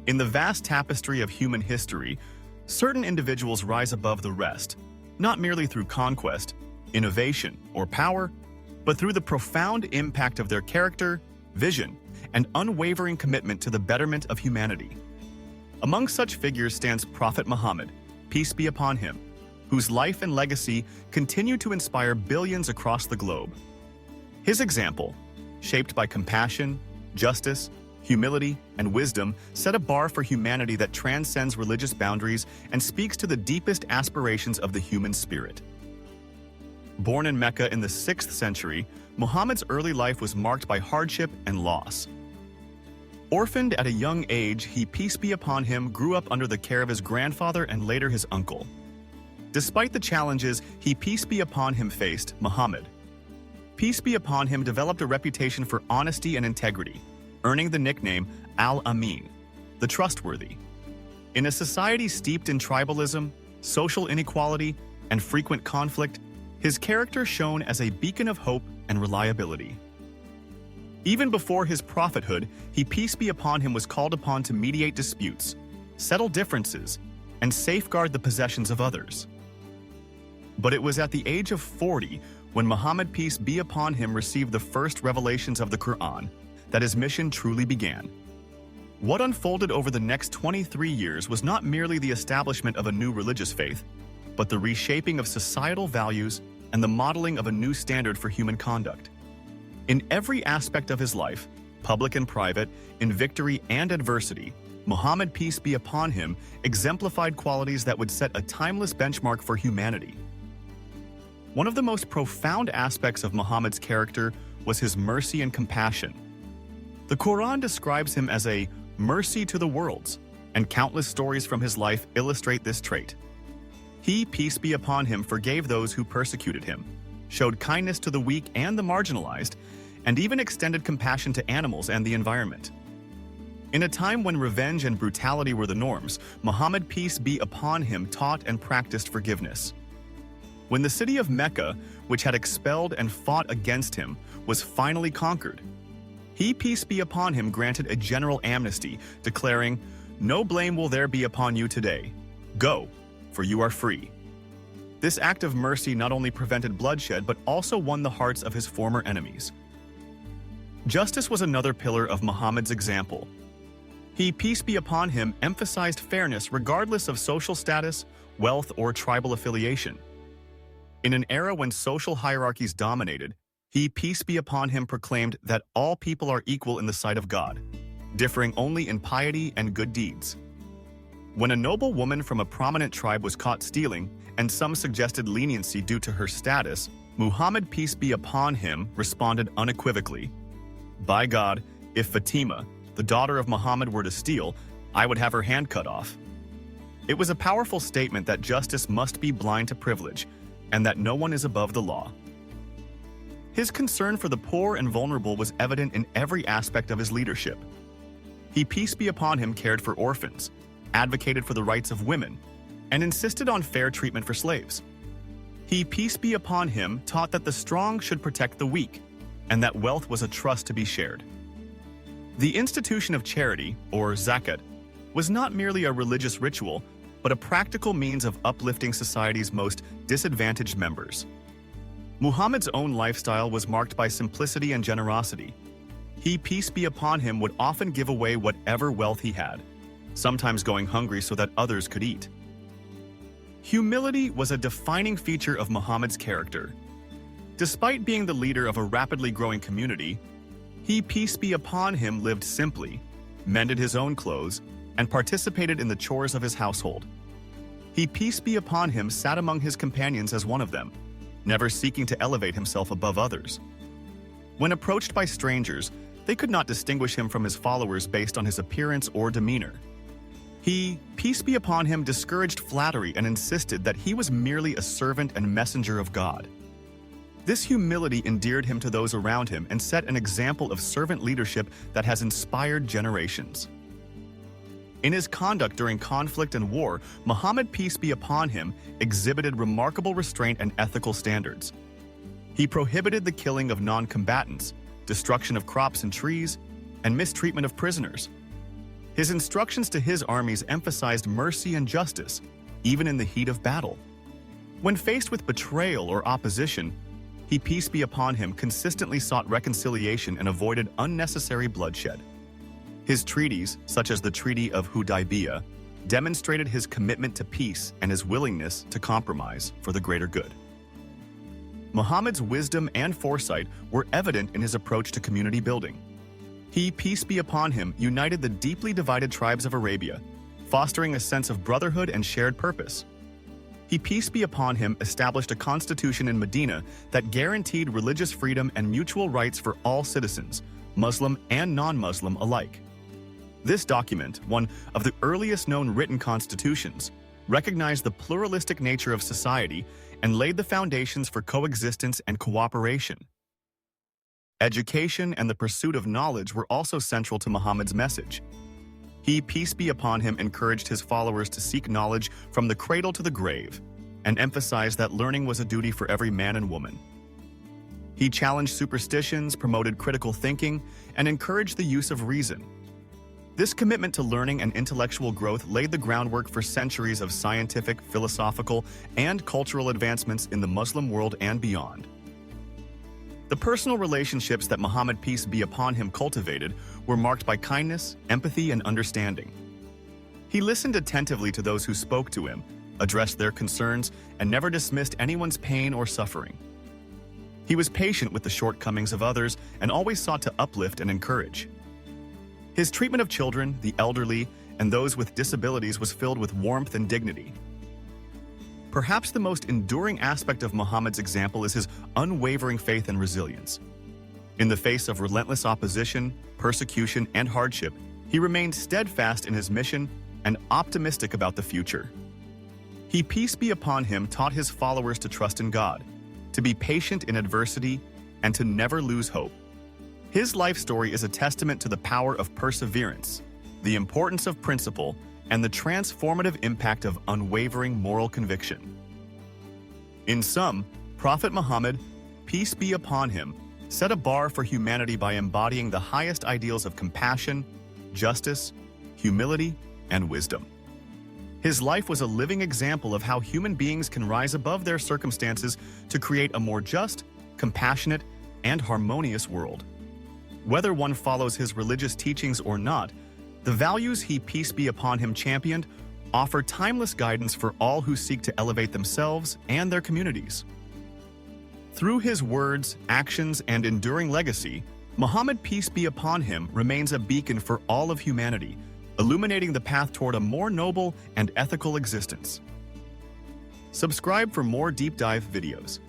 In the vast tapestry of human history, certain individuals rise above the rest, not merely through conquest, innovation, or power, but through the profound impact of their character, vision, and unwavering commitment to the betterment of humanity. Among such figures stands Prophet Muhammad, peace be upon him, whose life and legacy continue to inspire billions across the globe. His example, shaped by compassion, justice, humility, and wisdom, set a bar for humanity that transcends religious boundaries and speaks to the deepest aspirations of the human spirit. Born in Mecca in the 6th century, Muhammad's early life was marked by hardship and loss. Orphaned at a young age, he, peace be upon him, grew up under the care of his grandfather and later his uncle. Despite the challenges he, peace be upon him, faced, Muhammad, peace be upon him, developed a reputation for honesty and integrity, earning the nickname Al-Amin, the trustworthy. In a society steeped in tribalism, social inequality, and frequent conflict, his character shone as a beacon of hope and reliability. Even before his prophethood, he, peace be upon him, was called upon to mediate disputes, settle differences, and safeguard the possessions of others. But it was at the age of 40 when Muhammad, peace be upon him, received the first revelations of the Quran that his mission truly began. What unfolded over the next 23 years was not merely the establishment of a new religious faith, but the reshaping of societal values and the modeling of a new standard for human conduct. In every aspect of his life, public and private, in victory and adversity, Muhammad, peace be upon him, exemplified qualities that would set a timeless benchmark for humanity. One of the most profound aspects of Muhammad's character was his mercy and compassion. The Quran describes him as a mercy to the worlds, and countless stories from his life illustrate this trait. He, peace be upon him, forgave those who persecuted him, showed kindness to the weak and the marginalized, and even extended compassion to animals and the environment. In a time when revenge and brutality were the norms, Muhammad, peace be upon him, taught and practiced forgiveness. When the city of Mecca, which had expelled and fought against him, was finally conquered, he, peace be upon him, granted a general amnesty, declaring, "No blame will there be upon you today. Go, for you are free." This act of mercy not only prevented bloodshed but also won the hearts of his former enemies. Justice was another pillar of Muhammad's example. He, peace be upon him, emphasized fairness regardless of social status, wealth, or tribal affiliation. In an era when social hierarchies dominated, he, peace be upon him, proclaimed that all people are equal in the sight of God, differing only in piety and good deeds. When a noble woman from a prominent tribe was caught stealing, and some suggested leniency due to her status, Muhammad, peace be upon him, responded unequivocally, "By God, if Fatima, the daughter of Muhammad, were to steal, I would have her hand cut off." It was a powerful statement that justice must be blind to privilege, and that no one is above the law. His concern for the poor and vulnerable was evident in every aspect of his leadership. He, peace be upon him, cared for orphans, advocated for the rights of women, and insisted on fair treatment for slaves. He, peace be upon him, taught that the strong should protect the weak, and that wealth was a trust to be shared. The institution of charity, or zakat, was not merely a religious ritual, but a practical means of uplifting society's most disadvantaged members. Muhammad's own lifestyle was marked by simplicity and generosity. He, peace be upon him, would often give away whatever wealth he had, sometimes going hungry so that others could eat. Humility was a defining feature of Muhammad's character. Despite being the leader of a rapidly growing community, he, peace be upon him, lived simply, mended his own clothes, and participated in the chores of his household. He, peace be upon him, sat among his companions as one of them, never seeking to elevate himself above others. When approached by strangers, they could not distinguish him from his followers based on his appearance or demeanor. He, peace be upon him, discouraged flattery and insisted that he was merely a servant and messenger of God. This humility endeared him to those around him and set an example of servant leadership that has inspired generations. In his conduct during conflict and war, Muhammad, peace be upon him, exhibited remarkable restraint and ethical standards. He prohibited the killing of non-combatants, destruction of crops and trees, and mistreatment of prisoners. His instructions to his armies emphasized mercy and justice, even in the heat of battle. When faced with betrayal or opposition, he, peace be upon him, consistently sought reconciliation and avoided unnecessary bloodshed. His treaties, such as the Treaty of Hudaybiyah, demonstrated his commitment to peace and his willingness to compromise for the greater good. Muhammad's wisdom and foresight were evident in his approach to community building. He, peace be upon him, united the deeply divided tribes of Arabia, fostering a sense of brotherhood and shared purpose. He, peace be upon him, established a constitution in Medina that guaranteed religious freedom and mutual rights for all citizens, Muslim and non-Muslim alike. This document, one of the earliest known written constitutions, recognized the pluralistic nature of society and laid the foundations for coexistence and cooperation. Education and the pursuit of knowledge were also central to Muhammad's message. He, peace be upon him, encouraged his followers to seek knowledge from the cradle to the grave and emphasized that learning was a duty for every man and woman. He challenged superstitions, promoted critical thinking, and encouraged the use of reason. This commitment to learning and intellectual growth laid the groundwork for centuries of scientific, philosophical, and cultural advancements in the Muslim world and beyond. The personal relationships that Muhammad, peace be upon him, cultivated were marked by kindness, empathy, and understanding. He listened attentively to those who spoke to him, addressed their concerns, and never dismissed anyone's pain or suffering. He was patient with the shortcomings of others and always sought to uplift and encourage. His treatment of children, the elderly, and those with disabilities was filled with warmth and dignity. Perhaps the most enduring aspect of Muhammad's example is his unwavering faith and resilience. In the face of relentless opposition, persecution, and hardship, he remained steadfast in his mission and optimistic about the future. He, peace be upon him, taught his followers to trust in God, to be patient in adversity, and to never lose hope. His life story is a testament to the power of perseverance, the importance of principle, and the transformative impact of unwavering moral conviction. In sum, Prophet Muhammad, peace be upon him, set a bar for humanity by embodying the highest ideals of compassion, justice, humility, and wisdom. His life was a living example of how human beings can rise above their circumstances to create a more just, compassionate, and harmonious world. Whether one follows his religious teachings or not, the values he, peace be upon him, championed offer timeless guidance for all who seek to elevate themselves and their communities. Through his words, actions, and enduring legacy, Muhammad, peace be upon him, remains a beacon for all of humanity, illuminating the path toward a more noble and ethical existence. Subscribe for more deep dive videos.